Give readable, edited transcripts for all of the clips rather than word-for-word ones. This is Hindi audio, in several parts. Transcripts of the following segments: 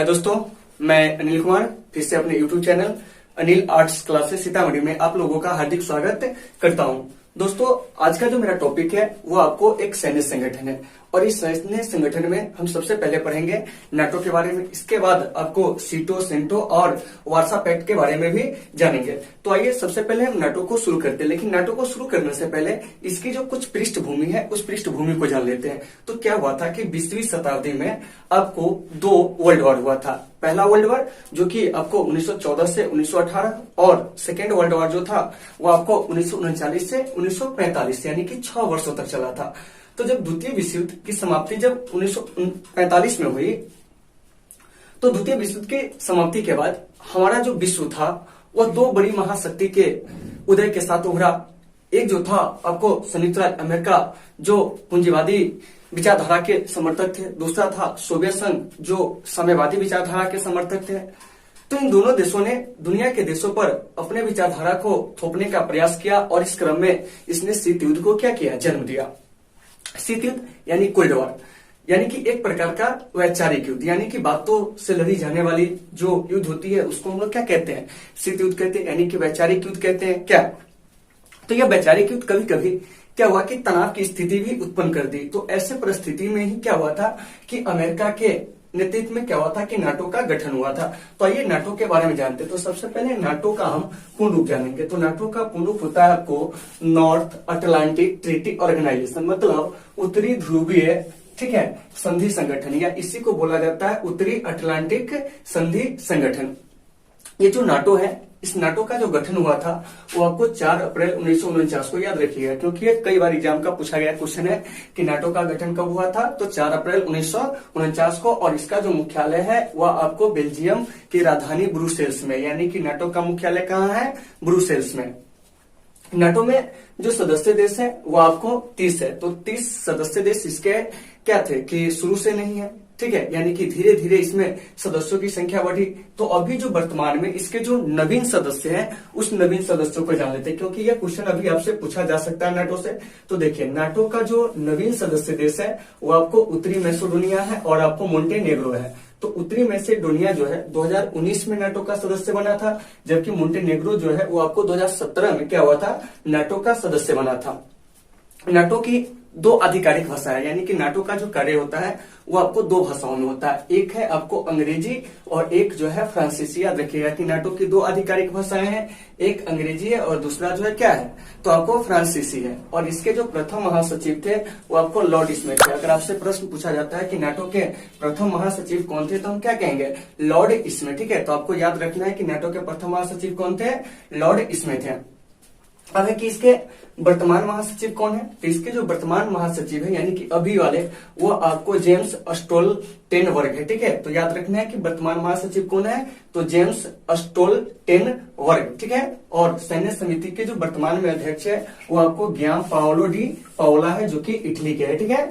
हाय दोस्तों, मैं अनिल कुमार फिर से अपने YouTube channel Anil arts classes Sitamarhi में आप लोगों का हार्दिक स्वागत करता हूं। दोस्तों, आज का जो मेरा टॉपिक है वो आपको एक सैन्य संगठन है और इस सैन्य संगठन में हम सबसे पहले पढ़ेंगे नाटो के बारे में। इसके बाद आपको सीटो, सेंटो और वार्सा पैक्ट के बारे में भी जानेंगे। तो आइए सबसे पहले हम नाटो को शुरू करते हैं, लेकिन नाटो को शुरू करने से पहले इसकी जो कुछ पृष्ठभूमि है उस पृष्ठभूमि को जान लेते हैं। तो क्या हुआ था कि 20वीं शताब्दी में आपको 2 वर्ल्ड वॉर हुआ था। पहला वर्ल्ड वॉर जो कि आपको 1914 से 1918 और सेकेंड वर्ल्ड वॉर जो था वो आपको 1939 से 1945 यानी कि 6 वर्षों तक चला था। तो जब द्वितीय विश्व युद्ध की समाप्ति जब 1945 में हुई, तो द्वितीय विश्व युद्ध की समाप्ति के बाद हमारा जो विश्व था वह 2 बड़ी महाशक्ति के उदय के साथ उभरा। एक जो था आपको संयुक्त राज्य अमेरिका जो पूंजीवादी विचारधारा के समर्थक थे, दूसरा था सोवियत संघ जो साम्यवादी विचारधारा के समर्थक थे। तो इन दोनों देशों ने दुनिया के देशों पर अपने विचारधारा को थोपने का प्रयास किया और इस क्रम में इसने शीत युद्ध को क्या किया, जन्म दिया। शीत युद्ध यानी कोल्ड वॉर, यानी कि एक प्रकार का वैचारिक युद्ध, यानी कि बातों से लड़ी जाने वाली जो युद्ध होती है उसको हम लोग क्या कहते हैं, शीत युद्ध कहते हैं, यानी कि वैचारिक युद्ध कहते हैं क्या। तो यह वैचारिक युद्ध कभी कभी क्या हुआ कि तनाव की स्थिति भी उत्पन्न कर दी। तो ऐसे परिस्थिति में ही क्या हुआ था कि अमेरिका के नेतृत्व में क्या हुआ था कि नाटो का गठन हुआ था। तो आइए नाटो के बारे में जानते हैं। तो सबसे पहले नाटो का हम पूर्ण रूप जानेंगे। तो नाटो का पूर्ण रूप होता है आपको नॉर्थ अटलांटिक ट्रीटी ऑर्गेनाइजेशन, मतलब उत्तरी ध्रुवीय, ठीक है, संधि संगठन, या इसी को बोला जाता है उत्तरी अटलांटिक संधि संगठन। ये जो नाटो है, इस नाटो का जो गठन हुआ था वो आपको 4 अप्रैल 1949 को याद रखिएगा, क्योंकि ये कई बार एग्जाम का पूछा गया क्वेश्चन है कि नाटो का गठन कब हुआ था। तो 4 अप्रैल 1949 को, और इसका जो मुख्यालय है वह आपको बेल्जियम की राजधानी ब्रुसेल्स में, यानी कि नाटो का मुख्यालय कहाँ है, ब्रुसेल्स में। नाटो में जो सदस्य देश है वो आपको 30 है। तो 30 सदस्य देश इसके क्या थे कि शुरू से नहीं है, ठीक है, यानी कि धीरे धीरे इसमें सदस्यों की संख्या बढ़ी। तो अभी जो वर्तमान में इसके जो नवीन सदस्य हैं उस नवीन सदस्यों को जान लेते हैं, क्योंकि यह क्वेश्चन अभी आपसे पूछा जा सकता है नाटो से। तो देखिए, नाटो का जो नवीन सदस्य देश है वो आपको उत्तरी मैसेडोनिया है और आपको मोंटेनेग्रो है। तो उत्तरी मैसेडोनिया जो है 2019 में नाटो का सदस्य बना था, जबकि मोंटेनेग्रो जो है वो आपको 2017 में क्या हुआ था, नाटो का सदस्य बना था। नाटो की 2 आधिकारिक भाषा है, यानी कि नाटो का जो कार्य होता है वो आपको 2 भाषाओं में होता है। एक है आपको अंग्रेजी और एक जो है फ्रांसीसी। याद रखिएगा कि नाटो की 2 आधिकारिक भाषाएं हैं, एक अंग्रेजी है और दूसरा जो है क्या है, तो आपको फ्रांसीसी है। और इसके जो प्रथम महासचिव थे वो आपको लॉर्ड स्मिथ थे। अगर आपसे प्रश्न पूछा जाता है कि नाटो के प्रथम महासचिव कौन थे तो हम क्या कहेंगे, लॉर्ड स्मिथ, ठीक है। तो आपको याद रखना है कि नाटो के प्रथम महासचिव कौन थे, लॉर्ड स्मिथ है। अब है कि इसके वर्तमान महासचिव कौन है। तो इसके जो वर्तमान महासचिव है यानी कि अभी वाले, वो आपको जेम्स स्टोल्टेनबर्ग है, ठीक है। तो याद रखना है कि वर्तमान महासचिव कौन है, तो जेम्स स्टोल्टेनबर्ग, ठीक है। और सैन्य समिति के जो वर्तमान में अध्यक्ष है वो आपको गियाम पाओलो डी पाओला है, जो कि इटली के है, ठीक है।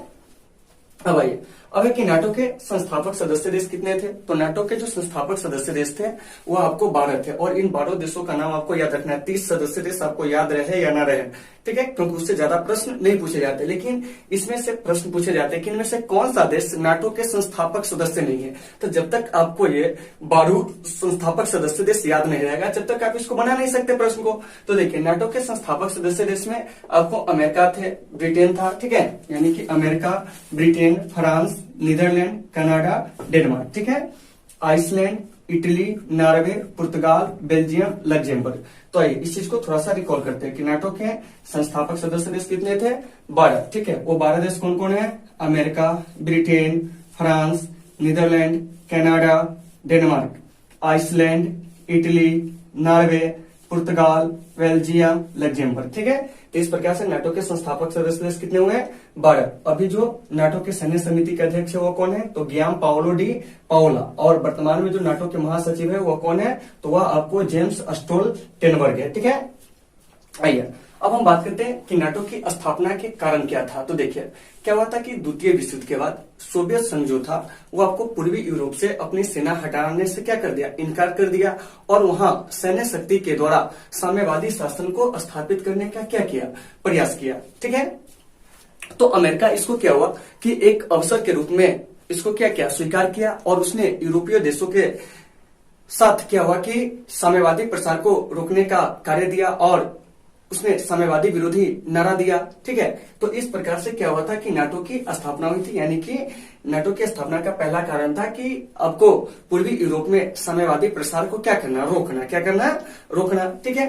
अब आइए, अब है कि नाटो के संस्थापक सदस्य देश कितने थे। तो नाटो के जो संस्थापक सदस्य देश थे वो आपको 12 थे, और इन 12 देशों का नाम आपको याद रखना है। 30 सदस्य देश आपको याद रहे या ना रहे, ठीक है, क्योंकि उससे ज्यादा प्रश्न नहीं पूछे जाते। लेकिन इसमें से प्रश्न पूछे जाते हैं कि इनमें से कौन सा देश नाटो के संस्थापक सदस्य नहीं है। तो जब तक आपको ये 12 संस्थापक सदस्य देश याद नहीं रहेगा, जब तक आप इसको बना नहीं सकते प्रश्न को। तो देखिए, नाटो के संस्थापक सदस्य देश में आपको अमेरिका थे, ब्रिटेन था, ठीक है, यानी कि America, Britain, France, Netherlands, Canada, Denmark, ठीक है, आइसलैंड, इटली, नॉर्वे, पुर्तगाल, बेल्जियम, लग्जमबर्ग। तो आइए इस चीज को थोड़ा सा रिकॉल करते हैं कि नाटो के संस्थापक सदस्य देश कितने थे, 12, ठीक है। वो 12 देश कौन कौन है, America, Britain, France, Netherlands, Canada, Denmark, Iceland, Italy, Norway, पुर्तगाल, बेल्जियम, लग्जमबर्ग, ठीक है। तो इस प्रकार से नाटो के संस्थापक सदस्य देश कितने हुए, 12। अभी जो नाटो के सैन्य समिति के अध्यक्ष है वो कौन है, तो गियाम पाओलो डी पाओला। और वर्तमान में जो नाटो के महासचिव है वो कौन है, तो वह आपको जेम्स स्टोल्टेनबर्ग है, ठीक है। आइए अब हम बात करते हैं कि नाटो की स्थापना के कारण क्या था। तो देखिए, क्या हुआ था कि द्वितीय विश्व युद्ध के बाद सोवियत संघ जो था वो आपको पूर्वी यूरोप से अपनी सेना हटाने से क्या कर दिया, इनकार कर दिया, और वहां सैन्य शक्ति के द्वारा साम्यवादी शासन को स्थापित करने का क्या किया, प्रयास किया, ठीक है। तो अमेरिका इसको क्या हुआ कि एक अवसर के रूप में इसको क्या किया, स्वीकार किया और उसने यूरोपीय देशों के साथ क्या हुआ कि साम्यवादी प्रसार को रोकने का कार्य दिया और उसने साम्यवादी विरोधी नारा दिया। ठीक है, तो इस प्रकार से क्या हुआ था कि नाटो की स्थापना हुई थी। यानी कि नाटो की स्थापना का पहला कारण था कि आपको पूर्वी यूरोप में साम्यवादी प्रसार को क्या करना, रोकना। क्या करना, रोकना। ठीक है,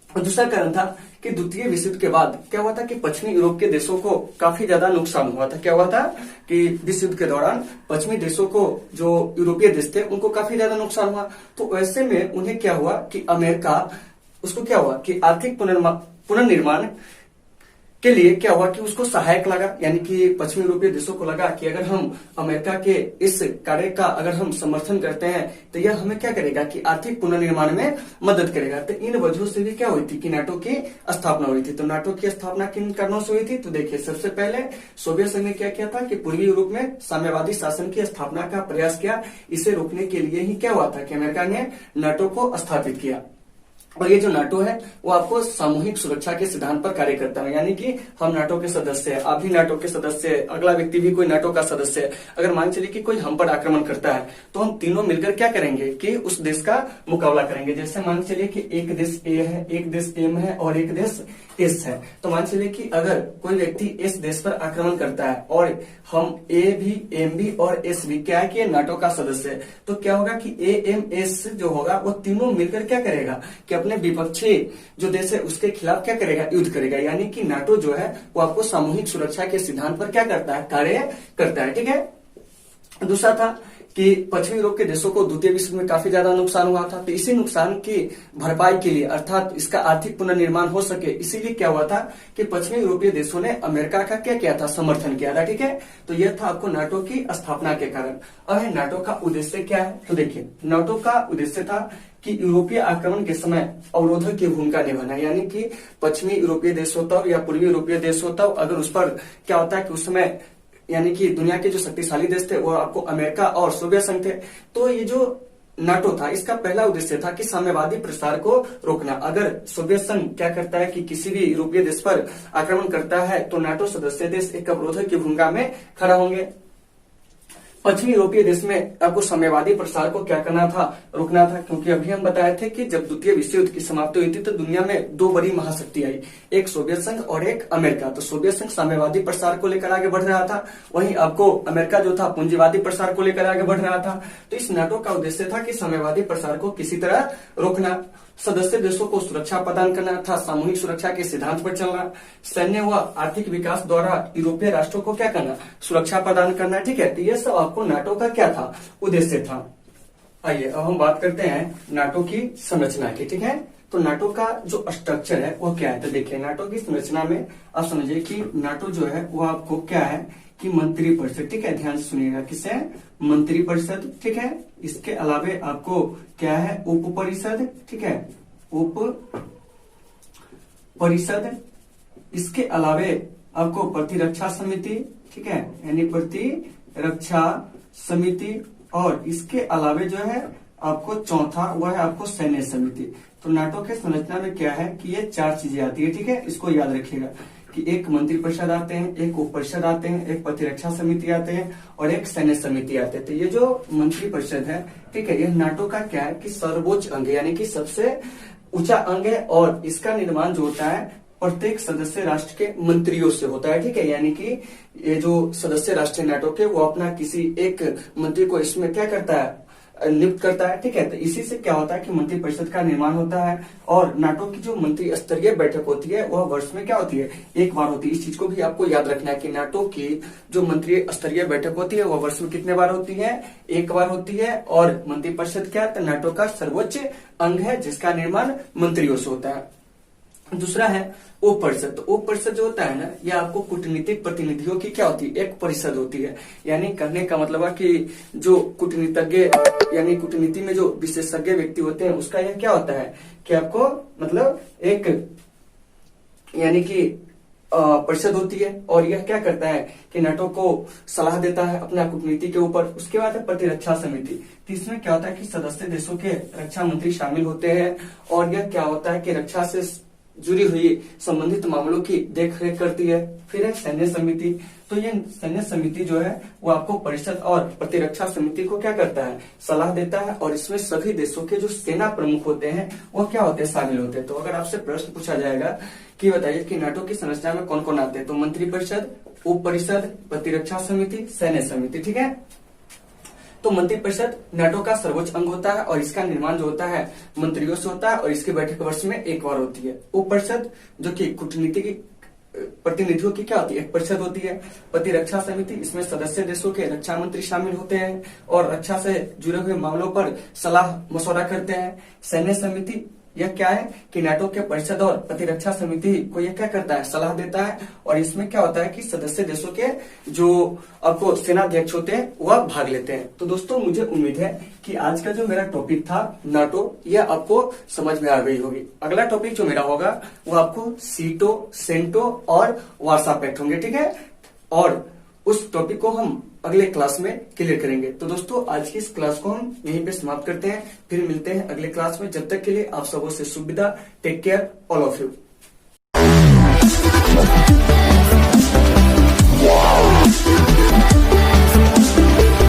और दूसरा कारण था कि द्वितीय विश्व युद्ध के बाद क्या हुआ था कि पश्चिमी यूरोप के देशों को काफी ज्यादा नुकसान हुआ था। क्या हुआ था कि विश्व युद्ध के दौरान पश्चिमी देशों को, जो यूरोपीय देश थे, उनको काफी ज्यादा नुकसान हुआ। तो ऐसे में उन्हें क्या हुआ कि अमेरिका, उसको क्या हुआ कि आर्थिक पुनर्निर्माण के लिए क्या हुआ कि उसको सहायक लगा। यानी कि पश्चिमी यूरोपीय देशों को लगा कि अगर हम अमेरिका के इस कार्य का अगर हम समर्थन करते हैं तो यह हमें क्या करेगा कि आर्थिक पुनर्निर्माण में मदद करेगा। तो इन वजहों से भी क्या हुई थी कि नाटो की स्थापना हुई थी। तो नाटो की स्थापना किन कारणों से हुई थी, तो देखिए सबसे पहले सोवियत संघ ने क्या किया था कि पूर्वी यूरोप में साम्यवादी शासन की स्थापना का प्रयास किया। इसे रोकने के लिए ही क्या हुआ था कि अमेरिका ने नाटो को स्थापित किया। और ये जो नाटो है वो आपको सामूहिक सुरक्षा के सिद्धांत पर कार्य करता है। यानी कि हम नाटो के सदस्य हैं, आप भी नाटो के सदस्य है, अगला व्यक्ति भी कोई नाटो का सदस्य है। अगर मान चलिए कि कोई हम पर आक्रमण करता है तो हम तीनों मिलकर क्या करेंगे कि उस देश का मुकाबला करेंगे। जैसे मान चलिए कि एक देश ए है, एक देश एम है और एक देश एस है। तो मान चलिए कि अगर कोई व्यक्ति इस देश पर आक्रमण करता है और हम ए भी, एम भी और एस भी क्या है कि नाटो का सदस्य है, तो क्या होगा कि ए, एम, एस जो होगा वो तीनों मिलकर क्या करेगा कि अपने विपक्षी जो देश है उसके खिलाफ क्या करेगा, युद्ध करेगा। यानी कि नाटो जो है वो आपको सामूहिक सुरक्षा के सिद्धांत पर क्या करता है, कार्य करता है। ठीक है, दूसरा था कि पश्चिमी यूरोप के देशों को द्वितीय विश्व में काफी ज्यादा नुकसान हुआ था। तो इसी नुकसान की भरपाई के लिए, अर्थात इसका आर्थिक पुनर्निर्माण हो सके, इसीलिए क्या हुआ था कि पश्चिमी यूरोपीय देशों ने अमेरिका का क्या किया था, समर्थन किया था। ठीक है, तो यह था आपको नाटो की स्थापना के कारण। अब है नाटो का उद्देश्य क्या है, तो देखिए नाटो का उद्देश्य था कि यूरोपीय आक्रमण के समय अवरोधक की भूमिका निभाना। यानी कि पश्चिमी यूरोपीय देश होता हो या पूर्वी यूरोपीय देश होता हो, अगर उस पर क्या होता है कि उस समय यानी कि दुनिया के जो शक्तिशाली देश थे वो आपको अमेरिका और सोवियत संघ थे। तो ये जो नाटो था इसका पहला उद्देश्य था कि साम्यवादी प्रसार को रोकना। अगर सोवियत संघ क्या करता है कि किसी भी यूरोपीय देश पर आक्रमण करता है तो नाटो सदस्य देश एक अवरोधक की भूमिका में खड़ा होंगे। पश्चिमी यूरोपीय देश में आपको साम्यवादी प्रसार को क्या करना था, रोकना था। क्योंकि अभी हम बताए थे कि जब द्वितीय विश्व युद्ध की समाप्ति हुई थी तो दुनिया में दो बड़ी महाशक्ति आई, एक सोवियत संघ और एक अमेरिका। तो सोवियत संघ साम्यवादी प्रसार को लेकर आगे बढ़ रहा था, वहीं आपको अमेरिका जो था पूंजीवादी प्रसार को लेकर आगे बढ़ रहा था। तो इस नाटो का उद्देश्य था कि साम्यवादी प्रसार को किसी तरह रोकना, सदस्य देशों को सुरक्षा प्रदान करना था, सामूहिक सुरक्षा के सिद्धांत पर चलना, सैन्य व आर्थिक विकास द्वारा यूरोपीय राष्ट्रों को क्या करना, सुरक्षा प्रदान करना। ठीक है, तो ये सब आपको नाटो का क्या था, उद्देश्य था। आइए अब हम बात करते हैं नाटो की संरचना की। ठीक है, तो नाटो का जो स्ट्रक्चर है वो क्या है, तो देखिए नाटो की संरचना में आप समझिए कि नाटो जो है वो आपको क्या है कि मंत्री परिषद। ठीक है, ध्यान से सुनिएगा, किसे, मंत्री परिषद। ठीक है, इसके अलावे आपको क्या है, उप परिषद। ठीक है, उप परिषद। इसके अलावे आपको प्रतिरक्षा समिति। ठीक है, यानी प्रतिरक्षा समिति। और इसके अलावे जो है आपको चौथा वह है आपको सैन्य समिति। तो नाटो के संरचना में क्या है कि ये चार चीजें आती है। ठीक है, इसको याद रखिएगा कि एक मंत्री परिषद आते हैं, एक उप परिषद आते हैं, एक प्रतिरक्षा समिति आते हैं और एक सैन्य समिति आते हैं। तो ये जो मंत्री परिषद है, ठीक है, ये नाटो का क्या है कि सर्वोच्च अंग है, यानी कि सबसे ऊंचा अंग है। और इसका निर्माण जो होता है प्रत्येक सदस्य राष्ट्र के मंत्रियों से होता है। ठीक है, यानी कि ये जो सदस्य राष्ट्र है नाटो के, वो अपना किसी एक मंत्री को इसमें क्या करता है, नियुक्त करता है। ठीक है, तो इसी से क्या होता है कि मंत्री परिषद का निर्माण होता है। और नाटो की जो मंत्री स्तरीय बैठक होती है वह वर्ष में क्या होती है, एक बार होती है। इस चीज को भी आपको याद रखना है कि नाटो की जो मंत्री स्तरीय बैठक होती है वह वर्ष में कितने बार होती है, एक बार होती है। और मंत्री परिषद क्या है, तो नाटो का सर्वोच्च अंग है जिसका निर्माण मंत्रियों से होता है। दूसरा है उप परिषद। तो उप परिषद जो होता है ना, यह आपको कूटनीतिक प्रतिनिधियों की क्या होती है, एक परिषद होती है। यानी कहने का मतलब है कि जो कूटनीतिज्ञ यानी कूटनीति में जो विशेषज्ञ व्यक्ति होते हैं उसका यह क्या होता है कि आपको मतलब एक यानी कि परिषद होती है। और यह क्या करता है कि नाटो को सलाह देता है अपना कूटनीति के ऊपर। उसके बाद है प्रतिरक्षा समिति। तो इसमें क्या होता है कि सदस्य देशों के रक्षा मंत्री शामिल होते हैं। और यह क्या होता है कि रक्षा से जुड़ी हुई संबंधित मामलों की देखरेख करती है। फिर है सैन्य समिति। तो ये सैन्य समिति जो है वो आपको परिषद और प्रतिरक्षा समिति को क्या करता है, सलाह देता है, और इसमें सभी देशों के जो सेना प्रमुख होते हैं वो क्या होते हैं, शामिल होते हैं। तो अगर आपसे प्रश्न पूछा जाएगा कि बताइए कि नाटो की संरचना में कौन कौन आते हैं, तो मंत्री परिषद, उप परिषद, प्रतिरक्षा समिति, सैन्य समिति। ठीक है। तो मंत्री परिषद नाटो का सर्वोच्च अंग होता है और इसका निर्माण जो होता है मंत्रियों से होता है और इसकी बैठक वर्ष में एक बार होती है। उप परिषद जो कि कूटनीतिक प्रतिनिधियों की क्या होती है, एक परिषद होती है। प्रतिरक्षा समिति, इसमें सदस्य देशों के रक्षा मंत्री शामिल होते हैं और रक्षा से जुड़े हुए मामलों पर सलाह मशवरा करते हैं। सैन्य समिति यह क्या है कि नाटो के परिषद और प्रतिरक्षा समिति को यह क्या करता है, सलाह देता है, और इसमें क्या होता है कि सदस्य देशों के जो आपको सेनाध्यक्ष होते हैं वह भाग लेते हैं। तो दोस्तों मुझे उम्मीद है कि आज का जो मेरा टॉपिक था नाटो, यह आपको समझ में आ गई होगी। अगला टॉपिक जो मेरा होगा वो आपको सीटो, सेंटो और वार्सा पैक्ट होंगे। ठीक है। और उस टॉपिक को हम अगले क्लास में क्लियर करेंगे। तो दोस्तों आज की इस क्लास को हम यहीं पे समाप्त करते हैं, फिर मिलते हैं अगले क्लास में। जब तक के लिए आप सबों से शुभ विदा। Take care all of you.